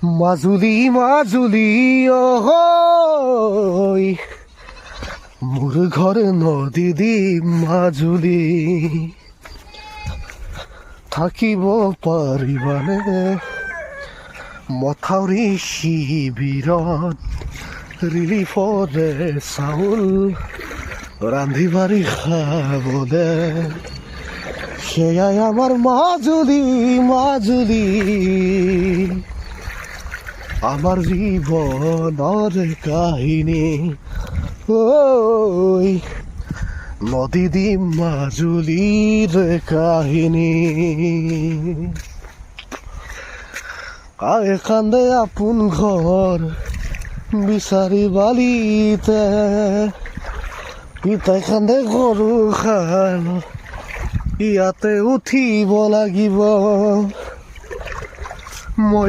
মাজুলী মাজুলী মোৰ ঘৰ নদী দি মাজুলী থাকিব পাৰিবানে মথাউৰি শিবিৰত ৰিলিফৰে চাউল ৰান্ধি বাঢ়ি খাবলে সেয়াই আমাৰ মাজুলী মাজুলী আমাৰ জীবনেৰ কাহিনী ওই নদী দি মাজুলীৰ কাহিনী আগে কান্দে আপোন ঘৰ বিচাৰি বালিতে পিতাই কান্দে গৰু খাল ইয়াতে উঠিব লাগিব মই